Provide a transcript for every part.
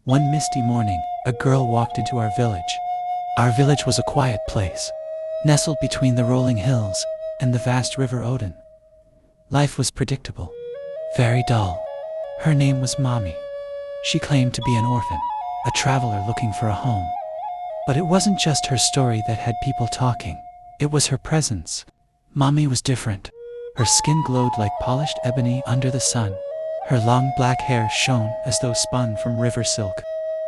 One misty morning, a girl walked into our village. Our village was a quiet place, nestled between the rolling hills and the vast river Odin. Life was predictable, very dull. Her name was Mami. She claimed to be an orphan, a traveler looking for a home. But it wasn't just her story that had people talking, it was her presence. Mami was different. Her skin glowed like polished ebony under the sun. Her long black hair shone as though spun from river silk.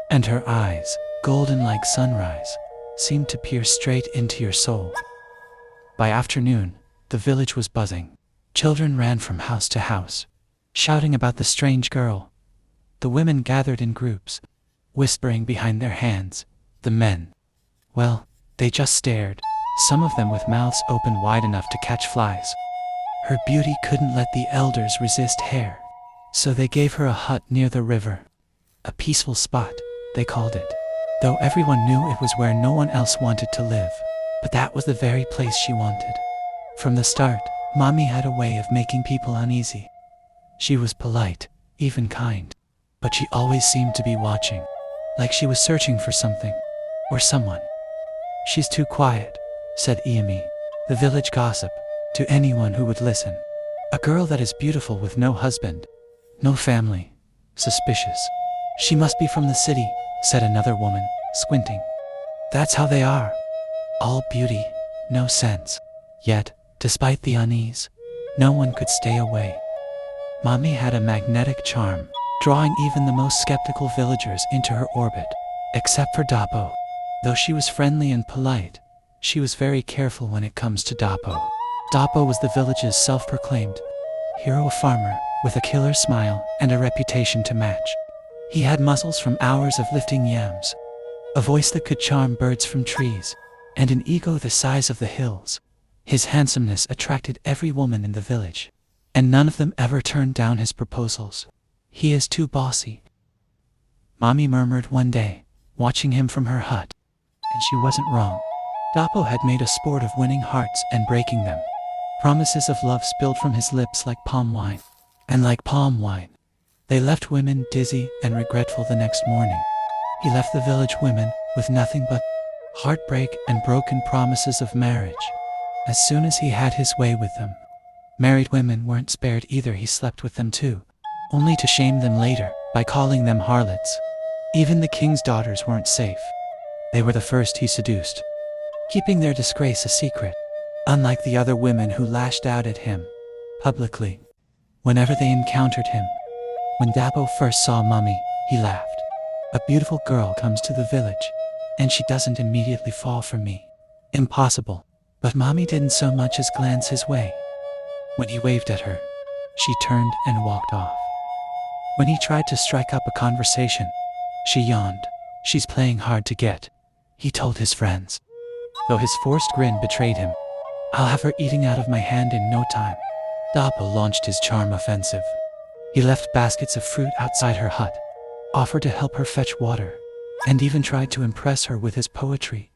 And her eyes, golden like sunrise, seemed to peer straight into your soul. By afternoon, the village was buzzing. Children ran from house to house, shouting about the strange girl. The women gathered in groups, whispering behind their hands. The men, well, they just stared, some of them with mouths open wide enough to catch flies. Her beauty couldn't let the elders resist her, so they gave her a hut near the river. A peaceful spot, they called it, though everyone knew it was where no one else wanted to live. But that was the very place she wanted. From the start, Mami had a way of making people uneasy. She was polite, even kind, but she always seemed to be watching, like she was searching for something, or someone. "She's too quiet," said Iami, the village gossip, to anyone who would listen. "A girl that is beautiful with no husband, no family, suspicious. She must be from the city," said another woman, squinting. "That's how they are. All beauty, no sense." Yet, despite the unease, no one could stay away. Mami had a magnetic charm, drawing even the most skeptical villagers into her orbit, except for Dapo. Though she was friendly and polite, she was very careful when it comes to Dapo. Dapo was the village's self-proclaimed hero, a farmer with a killer smile and a reputation to match. He had muscles from hours of lifting yams, a voice that could charm birds from trees, and an ego the size of the hills. His handsomeness attracted every woman in the village, and none of them ever turned down his proposals. "He is too bossy," Mami murmured one day, watching him from her hut. And she wasn't wrong. Dapo had made a sport of winning hearts and breaking them. Promises of love spilled from his lips like palm wine. And like palm wine, they left women dizzy and regretful the next morning. He left the village women with nothing but heartbreak and broken promises of marriage. As soon as he had his way with them, married women weren't spared either. He slept with them too, only to shame them later by calling them harlots. Even the king's daughters weren't safe. They were the first he seduced, keeping their disgrace a secret, unlike the other women who lashed out at him publicly whenever they encountered him. When Dapo first saw Mami, he laughed. "A beautiful girl comes to the village, and she doesn't immediately fall for me. Impossible." But Mami didn't so much as glance his way. When he waved at her, she turned and walked off. When he tried to strike up a conversation, she yawned. "She's playing hard to get," he told his friends. Though his forced grin betrayed him. "I'll have her eating out of my hand in no time." Dapo launched his charm offensive. He left baskets of fruit outside her hut, offered to help her fetch water, and even tried to impress her with his poetry.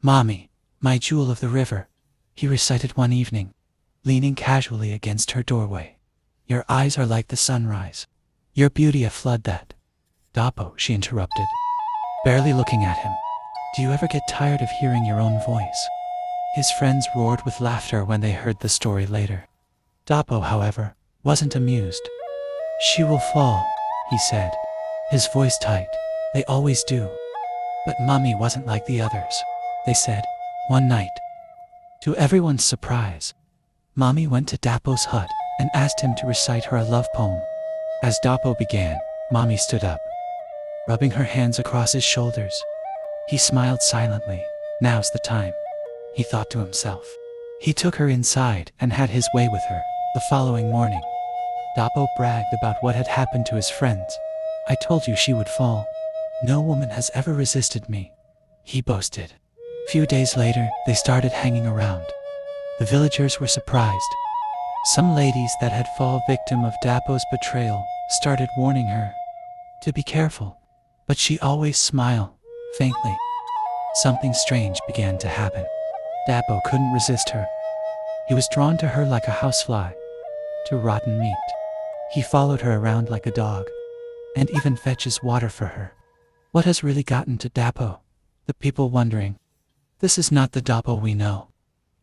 "Mami, my jewel of the river," he recited one evening, leaning casually against her doorway. "Your eyes are like the sunrise, your beauty a flood that—" "Dapo," she interrupted, barely looking at him. "Do you ever get tired of hearing your own voice?" His friends roared with laughter when they heard the story later. Dapo, however, wasn't amused. "She will fall," he said, his voice tight. "They always do." But Mami wasn't like the others, they said. One night, to everyone's surprise, Mami went to Dapo's hut and asked him to recite her a love poem. As Dapo began, Mami stood up, rubbing her hands across his shoulders. He smiled silently. "Now's the time," he thought to himself. He took her inside and had his way with her. The following morning, Dapo bragged about what had happened to his friends. "I told you she would fall. No woman has ever resisted me," he boasted. Few days later, they started hanging around. The villagers were surprised. Some ladies that had fallen victim of Dapo's betrayal started warning her to be careful, but she always smiled, faintly. Something strange began to happen. Dapo couldn't resist her. He was drawn to her like a housefly to rotten meat. He followed her around like a dog, and even fetches water for her. What has really gotten to Dapo? The people wondering. This is not the Dapo we know.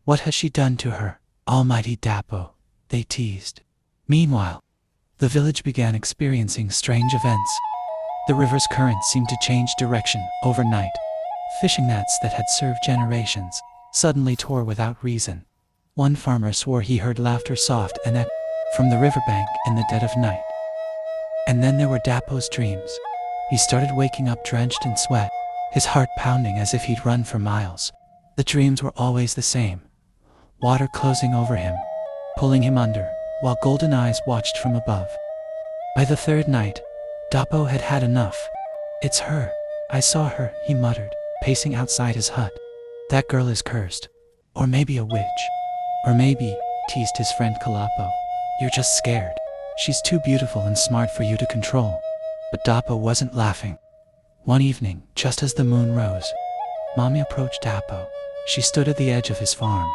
What has she done to her? Almighty Dapo, they teased. Meanwhile, the village began experiencing strange events. The river's current seemed to change direction overnight. Fishing nets that had served generations suddenly tore without reason. One farmer swore he heard laughter soft and echoing from the riverbank in the dead of night. And then there were Dapo's dreams. He started waking up drenched in sweat, his heart pounding as if he'd run for miles. The dreams were always the same. Water closing over him, pulling him under, while golden eyes watched from above. By the third night, Dapo had had enough. It's her. I saw her, he muttered, pacing outside his hut. That girl is cursed. Or maybe a witch. Or maybe, teased his friend Kalapo, you're just scared. She's too beautiful and smart for you to control. But Dapo wasn't laughing. One evening, just as the moon rose, Mami approached Dapo. She stood at the edge of his farm,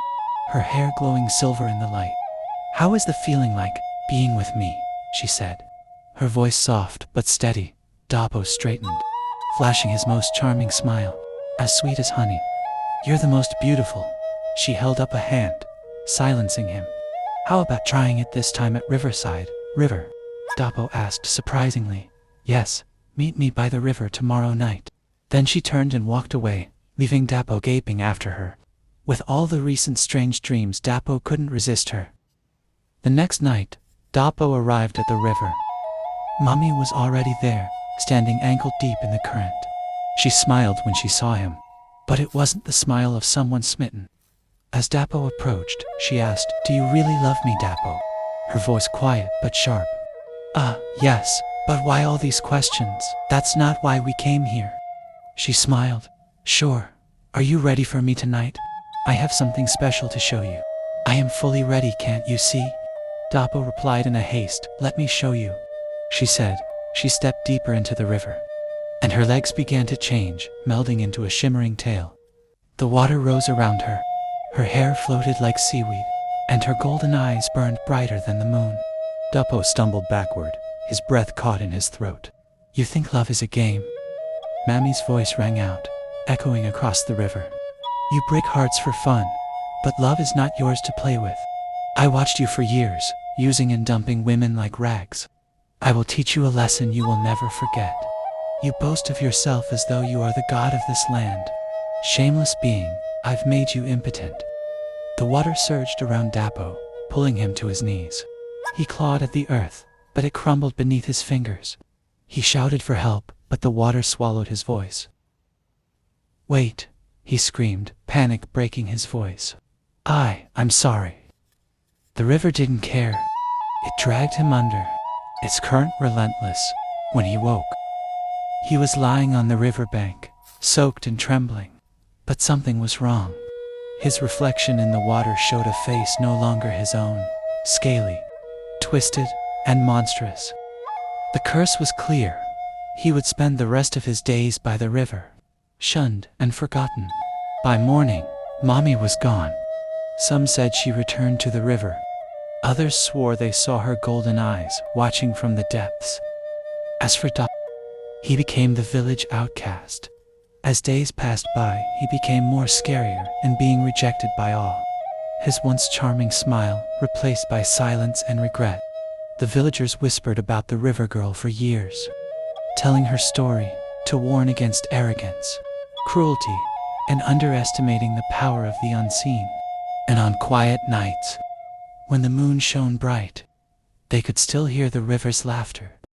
her hair glowing silver in the light. How is the feeling like, being with me? She said. Her voice soft but steady. Dapo straightened, flashing his most charming smile, as sweet as honey. You're the most beautiful. She held up a hand, silencing him. How about trying it this time at Riverside, River? Dapo asked surprisingly. Yes, meet me by the river tomorrow night. Then she turned and walked away, leaving Dapo gaping after her. With all the recent strange dreams, Dapo couldn't resist her. The next night, Dapo arrived at the river. Mami was already there, standing ankle deep in the current. She smiled when she saw him, but it wasn't the smile of someone smitten. As Dapo approached, she asked, Do you really love me, Dapo? Her voice quiet but sharp. Yes, but why all these questions? That's not why we came here. She smiled. Sure. Are you ready for me tonight? I have something special to show you. I am fully ready, can't you see? Dapo replied in a haste. Let me show you, she said. She stepped deeper into the river, and her legs began to change, melding into a shimmering tail. The water rose around her. Her hair floated like seaweed, and her golden eyes burned brighter than the moon. Dapo stumbled backward, his breath caught in his throat. You think love is a game? Mami's voice rang out, echoing across the river. You break hearts for fun, but love is not yours to play with. I watched you for years, using and dumping women like rags. I will teach you a lesson you will never forget. You boast of yourself as though you are the god of this land. Shameless being, I've made you impotent. The water surged around Dapo, pulling him to his knees. He clawed at the earth, but it crumbled beneath his fingers. He shouted for help, but the water swallowed his voice. Wait, he screamed, panic breaking his voice. I'm sorry. The river didn't care. It dragged him under, its current relentless. When he woke, he was lying on the riverbank, soaked and trembling. But something was wrong. His reflection in the water showed a face no longer his own, scaly, twisted, and monstrous. The curse was clear. He would spend the rest of his days by the river, shunned and forgotten. By morning, Mami was gone. Some said she returned to the river. Others swore they saw her golden eyes watching from the depths. As for Dapo, he became the village outcast. As days passed by, he became more scarier and being rejected by all. His once charming smile replaced by silence and regret. The villagers whispered about the river girl for years, telling her story to warn against arrogance, cruelty, and underestimating the power of the unseen. And on quiet nights, when the moon shone bright, they could still hear the river's laughter.